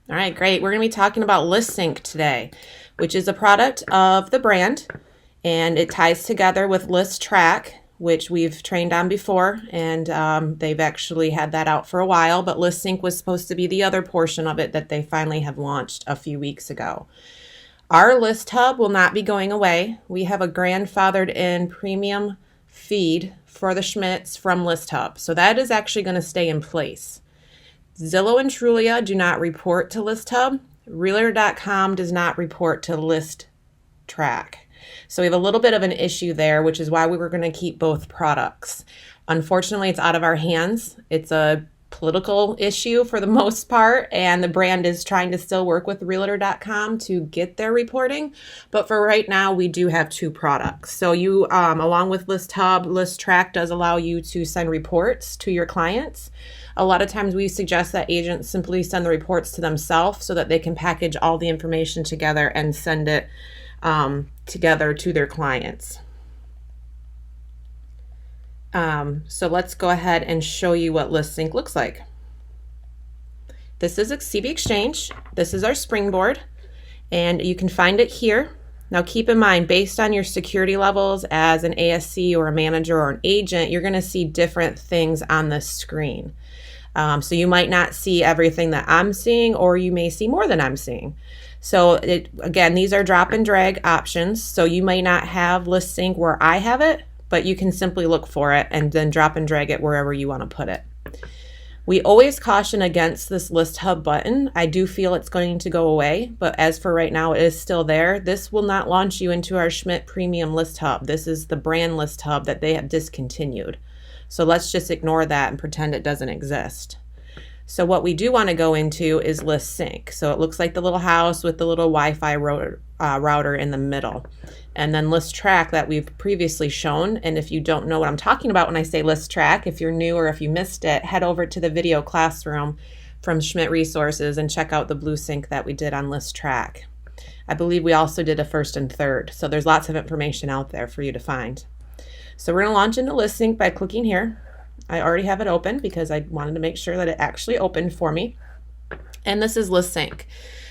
All right, great. We're going to be talking about ListSync today, which is a product of the brand, and it ties together with ListTrack, which we've trained on before, and they've actually had that out for a while, but ListSync was supposed to be the other portion of it that they finally have launched a few weeks ago. Our List Hub will not be going away. We have a grandfathered in premium feed for the Schmidts from List Hub, so that is actually going to stay in place. Zillow and Trulia do not report to ListHub. Realtor.com does not report to ListTrack. So we have a little bit of an issue there, which is why we were going to keep both products. Unfortunately, it's out of our hands. It's a political issue for the most part, and the brand is trying to still work with Realtor.com to get their reporting. But for right now, we do have two products. So you, along with ListHub, ListTrack does allow you to send reports to your clients. A lot of times we suggest that agents simply send the reports to themselves so that they can package all the information together and send it together to their clients. So let's go ahead and show you what ListSync looks like. This is CB Exchange. This is our springboard, and you can find it here. Now keep in mind, based on your security levels as an ASC or a manager or an agent, you're going to see different things on the screen. So you might not see everything that I'm seeing, or you may see more than I'm seeing. So again, these are drop and drag options. So you may not have ListSync where I have it, but you can simply look for it and then drop and drag it wherever you want to put it. We always caution against this List Hub button. I do feel it's going to go away, but as for right now, it is still there. This will not launch you into our Schmidt Premium List Hub. This is the brand List Hub that they have discontinued. So let's just ignore that and pretend it doesn't exist. So what we do want to go into is ListSync. So it looks like the little house with the little Wi-Fi router in the middle. And then ListTrack that we've previously shown. And if you don't know what I'm talking about when I say ListTrack, if you're new or if you missed it, head over to the video classroom from Schmidt Resources and check out the BlueSync that we did on ListTrack. I believe we also did a first and third. So there's lots of information out there for you to find. So we're going to launch into ListSync by clicking here. I already have it open because I wanted to make sure that it actually opened for me. And this is ListSync.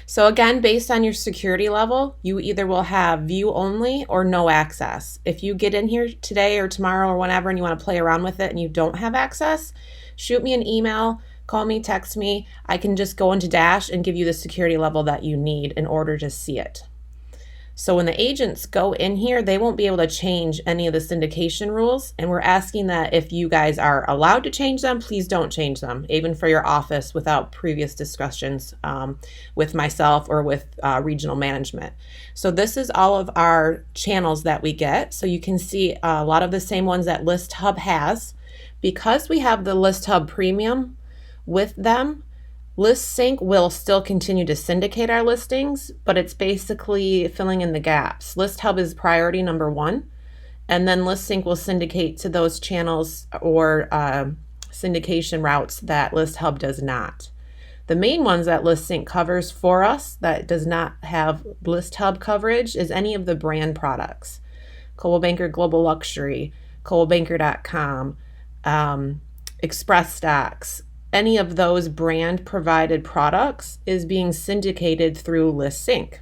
So again, based on your security level, you either will have view only or no access. If you get in here today or tomorrow or whenever and you want to play around with it and you don't have access, shoot me an email, call me, text me. I can just go into Dash and give you the security level that you need in order to see it. So when the agents go in here, they won't be able to change any of the syndication rules. And we're asking that if you guys are allowed to change them, please don't change them, even for your office without previous discussions with myself or with regional management. So this is all of our channels that we get. So you can see a lot of the same ones that ListHub has. Because we have the ListHub Premium with them, ListSync will still continue to syndicate our listings, but it's basically filling in the gaps. ListHub is priority number one, and then ListSync will syndicate to those channels or syndication routes that ListHub does not. The main ones that ListSync covers for us that does not have ListHub coverage is any of the brand products. Coldwell Banker Global Luxury, ColdwellBanker.com, Express Stocks. Any of those brand provided products is being syndicated through ListSync.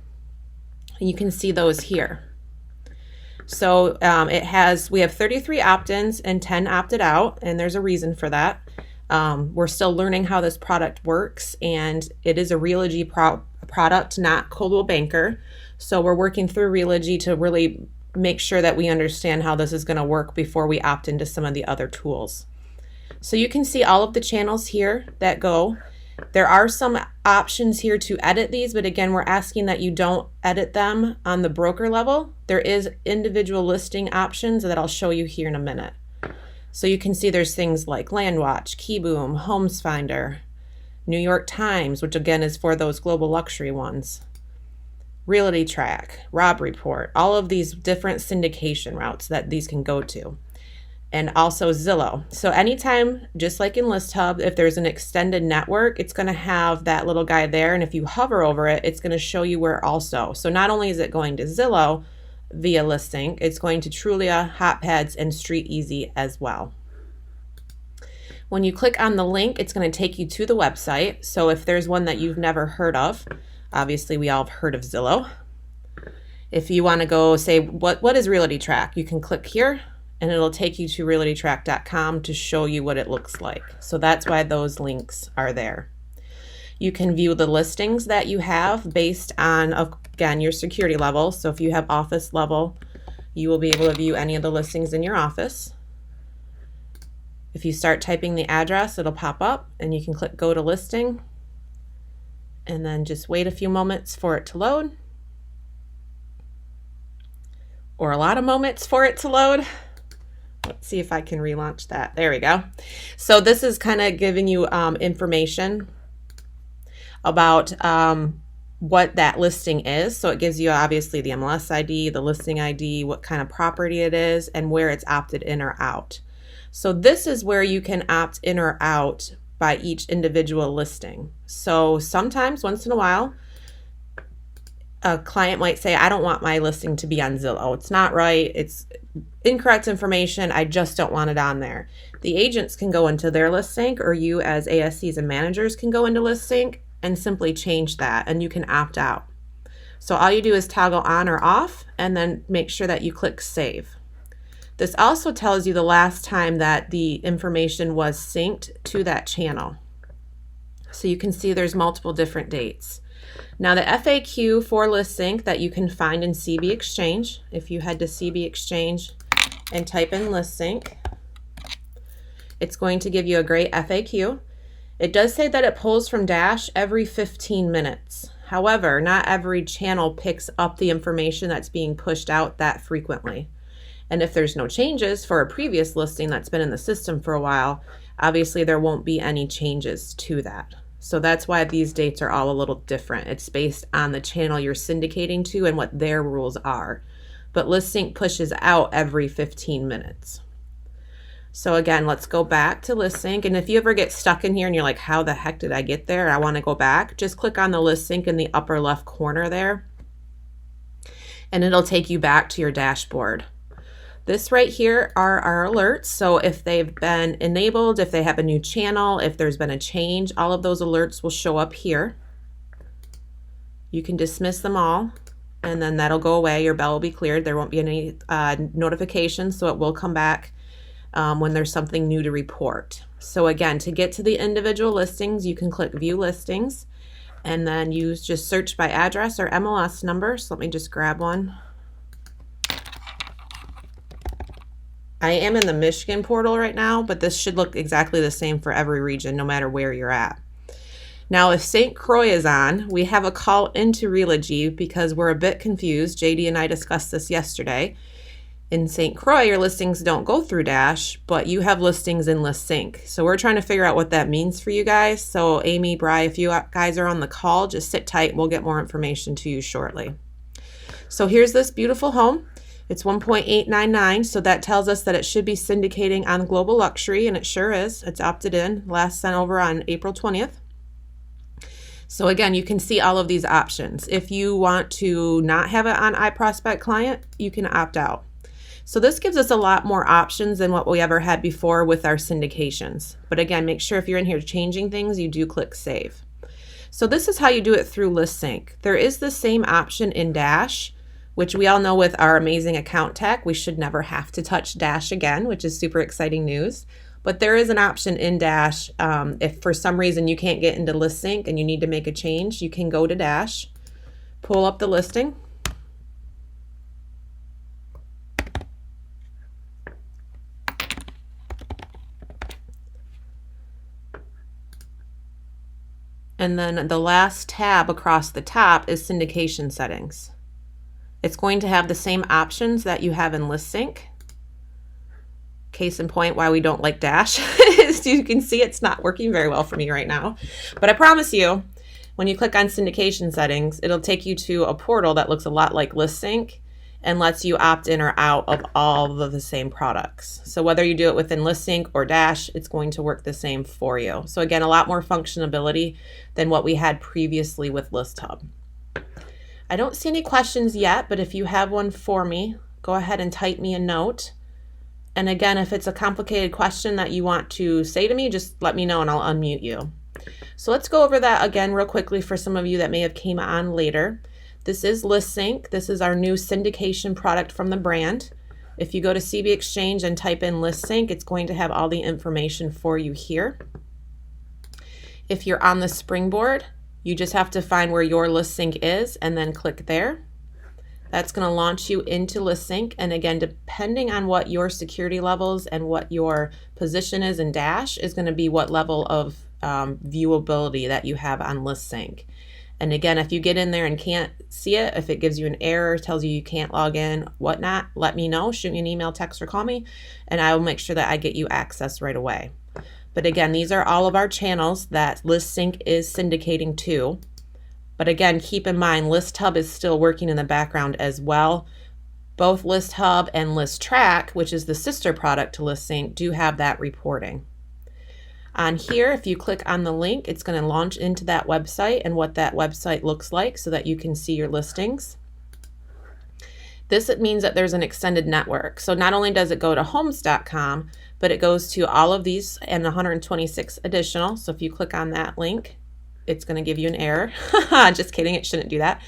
You can see those here. So we have 33 opt-ins and 10 opted out, and there's a reason for that. We're still learning how this product works, and it is a Realogy product, not Coldwell Banker. So we're working through Realogy to really make sure that we understand how this is going to work before we opt into some of the other tools. So you can see all of the channels here that go. There are some options here to edit these, but again, we're asking that you don't edit them on the broker level. There is individual listing options that I'll show you here in a minute. So you can see there's things like LandWatch, KeyBoom, Homes Finder, New York Times, which again is for those global luxury ones, RealityTrack, Rob Report, all of these different syndication routes that these can go to. And also Zillow. So anytime, just like in ListHub, if there's an extended network, it's going to have that little guy there. And if you hover over it, it's going to show you where also. So not only is it going to Zillow via ListSync, it's going to Trulia, HotPads, and StreetEasy as well. When you click on the link, it's going to take you to the website. So if there's one that you've never heard of, obviously we all have heard of Zillow. If you want to go say, what is RealityTrack? You can click here and it'll take you to realitytrack.com to show you what it looks like. So that's why those links are there. You can view the listings that you have based on, again, your security level. So if you have office level, you will be able to view any of the listings in your office. If you start typing the address, it'll pop up and you can click go to listing and then just wait a few moments for it to load, or a lot of moments for it to load. Let's see if I can relaunch that. There we go. So this is kind of giving you information about what that listing is. So it gives you obviously the MLS ID, the listing ID, what kind of property it is, and where it's opted in or out. So this is where you can opt in or out by each individual listing. So sometimes, once in a while, a client might say, I don't want my listing to be on Zillow. It's not right. It's incorrect information. I just don't want it on there. The agents can go into their ListSync, or you as ASCs and managers can go into ListSync and simply change that, and you can opt out. So all you do is toggle on or off and then make sure that you click save. This also tells you the last time that the information was synced to that channel. So you can see there's multiple different dates. Now the FAQ for ListSync that you can find in CB Exchange, if you head to CB Exchange and type in ListSync, it's going to give you a great FAQ. It does say that it pulls from Dash every 15 minutes. However, not every channel picks up the information that's being pushed out that frequently. And if there's no changes for a previous listing that's been in the system for a while, obviously there won't be any changes to that. So that's why these dates are all a little different. It's based on the channel you're syndicating to and what their rules are. But ListSync pushes out every 15 minutes. So again, let's go back to ListSync. And if you ever get stuck in here and you're like, how the heck did I get there? I want to go back. Just click on the ListSync in the upper left corner there, and it'll take you back to your dashboard. This right here are our alerts. So if they've been enabled, if they have a new channel, if there's been a change, all of those alerts will show up here. You can dismiss them all, and then that'll go away. Your bell will be cleared. There won't be any notifications, so it will come back when there's something new to report. So again, to get to the individual listings, you can click View Listings, and then you just search by address or MLS number. So let me just grab one. I am in the Michigan portal right now, but this should look exactly the same for every region, no matter where you're at. Now, if St. Croix is on, we have a call into Realogy because we're a bit confused. JD and I discussed this yesterday. In St. Croix, your listings don't go through Dash, but you have listings in ListSync. So we're trying to figure out what that means for you guys. So Amy, Bri, if you guys are on the call, just sit tight. We'll get more information to you shortly. So here's this beautiful home. It's 1.899, so that tells us that it should be syndicating on Global Luxury, and it sure is. It's opted in, last sent over on April 20th. So again, you can see all of these options. If you want to not have it on iProspect Client, you can opt out. So this gives us a lot more options than what we ever had before with our syndications. But again, make sure if you're in here changing things, you do click Save. So this is how you do it through ListSync. There is the same option in Dash, which we all know with our amazing account tech, we should never have to touch Dash again, which is super exciting news. But there is an option in Dash. If for some reason you can't get into ListSync and you need to make a change, you can go to Dash, pull up the listing, and then the last tab across the top is syndication settings. It's going to have the same options that you have in ListSync. Case in point why we don't like Dash. As you can see, it's not working very well for me right now. But I promise you, when you click on syndication settings, it'll take you to a portal that looks a lot like ListSync and lets you opt in or out of all of the same products. So whether you do it within ListSync or Dash, it's going to work the same for you. So again, a lot more functionality than what we had previously with ListHub. I don't see any questions yet, but if you have one for me, go ahead and type me a note And again, if it's a complicated question that you want to say to me, just let me know and I'll unmute you. So let's go over that again real quickly for some of you that may have came on later. This is ListSync. This is our new syndication product from the brand. If you go to CB Exchange and type in ListSync, it's going to have all the information for you here. If you're on the Springboard, you just have to find where your ListSync is and then click there. That's going to launch you into ListSync. And again, depending on what your security levels and what your position is in Dash is going to be what level of viewability that you have on ListSync. And again, if you get in there and can't see it, if it gives you an error, tells you can't log in, whatnot, let me know. Shoot me an email, text, or call me, and I will make sure that I get you access right away. But again, these are all of our channels that ListSync is syndicating to. But again, keep in mind, ListHub is still working in the background as well. Both ListHub and ListTrack, which is the sister product to ListSync, do have that reporting. On here, if you click on the link, it's going to launch into that website and what that website looks like so that you can see your listings. This means that there's an extended network. So not only does it go to homes.com, but it goes to all of these and 126 additional. So if you click on that link, it's going to give you an error. Just kidding, it shouldn't do that.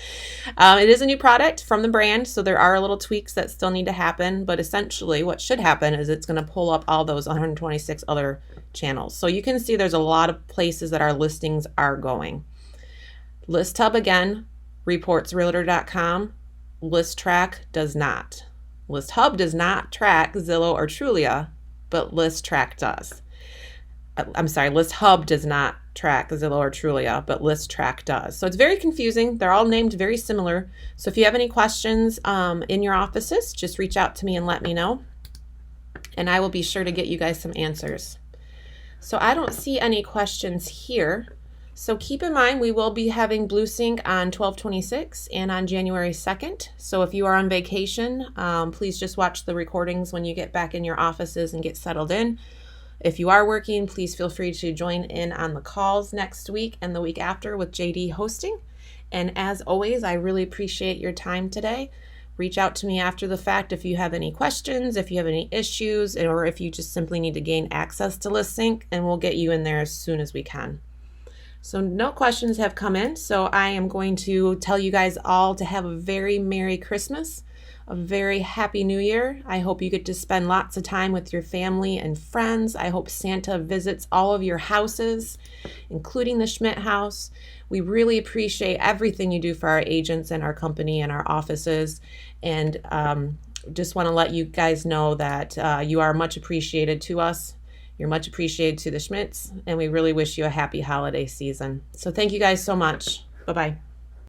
It is a new product from the brand, so there are little tweaks that still need to happen, but essentially what should happen is it's going to pull up all those 126 other channels. So you can see there's a lot of places that our listings are going. ListHub, again, reports Realtor.com. ListTrack does not. ListHub does not track Zillow or Trulia, but ListTrack does. I'm sorry, ListHub does not track Zillow or Trulia, but ListTrack does. So it's very confusing. They're all named very similar. So if you have any questions in your offices, just reach out to me and let me know, and I will be sure to get you guys some answers. So I don't see any questions here. So keep in mind, we will be having BlueSync on 12/26 and on January 2nd. So if you are on vacation, please just watch the recordings when you get back in your offices and get settled in. If you are working, please feel free to join in on the calls next week and the week after with JD hosting. And as always, I really appreciate your time today. Reach out to me after the fact if you have any questions, if you have any issues, or if you just simply need to gain access to ListSync, and we'll get you in there as soon as we can. So no questions have come in, so I am going to tell you guys all to have a very Merry Christmas, a very Happy New Year. I hope you get to spend lots of time with your family and friends. I hope Santa visits all of your houses, including the Schmidt house. We really appreciate everything you do for our agents and our company and our offices, and just want to let you guys know that you are much appreciated to us. You're much appreciated to the Schmidts, and we really wish you a happy holiday season. So thank you guys so much. Bye-bye.